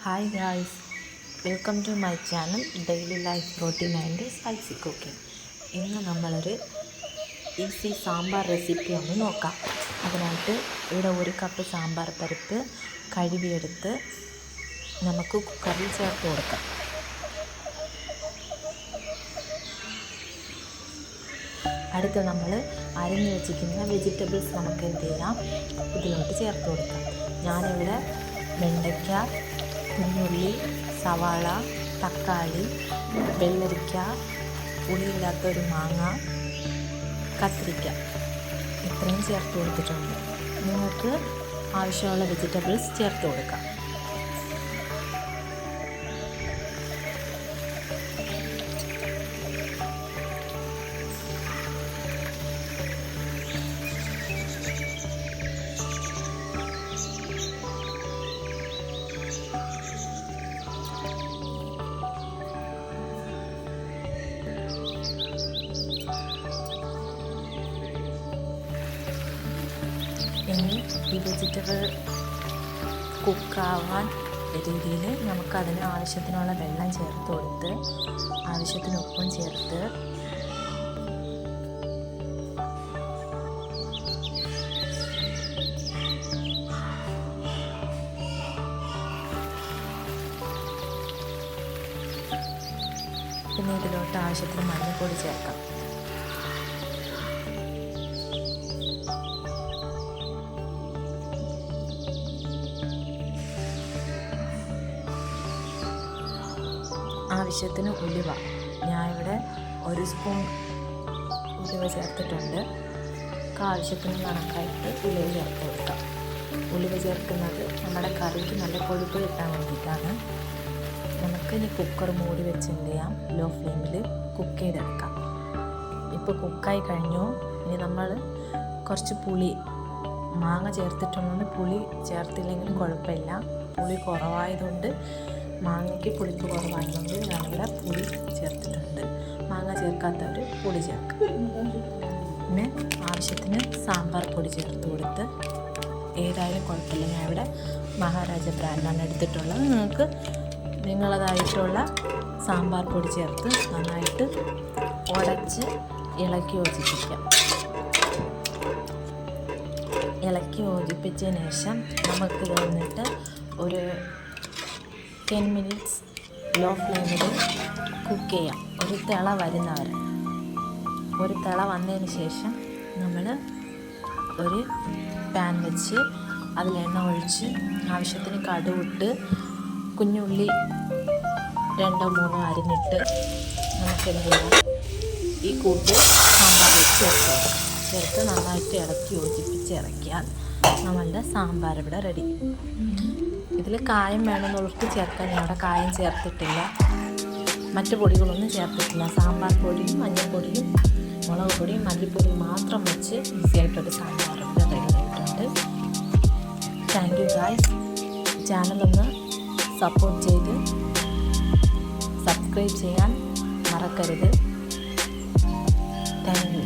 Hi guys, welcome to my channel Daily Life Routine and Spicy Cooking. ഇന്ന് നമ്മളൊരു easy sambar recipe ഒന്ന് നോക്കാം. അതിനായിട്ട് ഇവിടെ 1 കപ്പ് സാമ്പാർ പരിപ്പ് കഴുകിയെടുത്ത് നമുക്ക് കുക്കറിൽ ചേർത്ത് കൊടുക്കാം. അടുത്ത് നമ്മൾ അരിഞ്ഞു വെച്ചിരിക്കുന്ന വെജിറ്റബിൾസ് നമുക്ക് എന്ത് ചെയ്യാം, ഇതിലോട്ട് ചേർത്ത് കൊടുക്കാം. ഞാനിവിടെ വെണ്ടയ്ക്ക, കുഞ്ഞുള്ളി, സവാള, തക്കാളി, വെള്ളരിക്ക, പുളിയില്ലാത്തൊരു മാങ്ങ, കത്തിരിക്ക ഇത്രയും ചേർത്ത് കൊടുത്തിട്ടുണ്ട്. നിങ്ങൾക്ക് ആവശ്യമുള്ള വെജിറ്റബിൾസ് ചേർത്ത് കൊടുക്കാം. ഇനി ഈ വെജിറ്റബിൾ കുക്കാവാൻ രീതിയിൽ നമുക്കതിന് ആവശ്യത്തിനുള്ള വെള്ളം ചേർത്ത് കൊടുത്ത് ആവശ്യത്തിന് ഉപ്പും ചേർത്ത് പിന്നെ ഇതിലോട്ട് ആവശ്യത്തിന് മഞ്ഞൾപ്പൊടി ചേർക്കാം. ആവശ്യത്തിന് ഉലുവ, ഞാൻ ഇവിടെ 1 സ്പൂൺ ഉലുവ ചേർത്തിട്ടുണ്ട്. ആവശ്യത്തിന് കണക്കായിട്ട് ഉലുവ ചേർത്ത് കൊടുക്കാം. ഉലുവ ചേർക്കുന്നത് നമ്മുടെ കറിക്ക് നല്ല കൊഴുപ്പ് കിട്ടാൻ വേണ്ടിയിട്ടാണ്. നമുക്ക് ഇനി കുക്കർ മൂടി വെച്ച് എന്ത് ചെയ്യാം, ലോ ഫ്ലെയിമിൽ കുക്ക് ചെയ്തെടുക്കാം. ഇപ്പോൾ കുക്കായി കഴിഞ്ഞു. ഇനി നമ്മൾ കുറച്ച് പുളി, മാങ്ങ ചേർത്തിട്ടുണ്ടെങ്കിൽ പുളി ചേർത്തില്ലെങ്കിലും കുഴപ്പമില്ല. പുളി കുറവായതുകൊണ്ട്, മാങ്ങയ്ക്ക് പുളിപ്പ് കുറവായതുകൊണ്ട് ഞാനിവിടെ പുളി ചേർത്തിട്ടുണ്ട്. മാങ്ങ ചേർക്കാത്തവർ പുളി ചേർക്കും. പിന്നെ ആവശ്യത്തിന് സാമ്പാർ പൊടി ചേർത്ത് കൊടുത്ത്, ഏതായാലും കുഴപ്പമില്ല, ഞാൻ ഇവിടെ മഹാരാജ ബ്രാൻഡാണ് എടുത്തിട്ടുള്ളത്. നിങ്ങൾക്ക് നിങ്ങളതായിട്ടുള്ള സാമ്പാർ പൊടി ചേർത്ത് നന്നായിട്ട് ഉടച്ച് ഇളക്കി യോജിപ്പിക്കാം. ഇളക്കി യോജിപ്പിച്ചതിന് ശേഷം നമുക്ക് വന്നിട്ട് ഒരു 10 മിനിറ്റ്സ് ലോ ഫ്ലെയിമിൽ കുക്ക് ചെയ്യാം. ഒരു തിള വരുന്നവരെ. ഒരു തിള വന്നതിന് ശേഷം നമ്മൾ ഒരു പാൻ വെച്ച് അതിൽ എണ്ണ ഒഴിച്ച് ആവശ്യത്തിന് കടുവിട്ട് കുഞ്ഞുള്ളി 2-3 അരിഞ്ഞിട്ട് നമുക്ക് എന്ത് ചെയ്യാം, ഈ കൂട്ട് സാമ്പാറിലേക്ക് ചേർത്ത് നന്നായിട്ട് ഇളക്കി യോജിപ്പിച്ച് ഇറക്കിയാൽ നമ്മളുടെ സാമ്പാർ ഇവിടെ റെഡി. ഇതിൽ കായം വേണമെന്നുള്ളവർക്ക് ചേർക്കാൻ, ഇവിടെ കായം ചേർത്തിട്ടില്ല, മറ്റു പൊടികളൊന്നും ചേർത്തിട്ടില്ല. സാമ്പാർ പൊടിയും മഞ്ഞൾപ്പൊടിയും മുളക് പൊടിയും മല്ലിപ്പൊടിയും മാത്രം വെച്ച് ഈസിയായിട്ടൊരു സാമ്പാർ ഇവിടെ റെഡി ആയിട്ടുണ്ട്. Thank you guys. ചാനലൊന്ന് സപ്പോർട്ട് ചെയ്ത് സബ്സ്ക്രൈബ് ചെയ്യാൻ മറക്കരുത്. Thank you.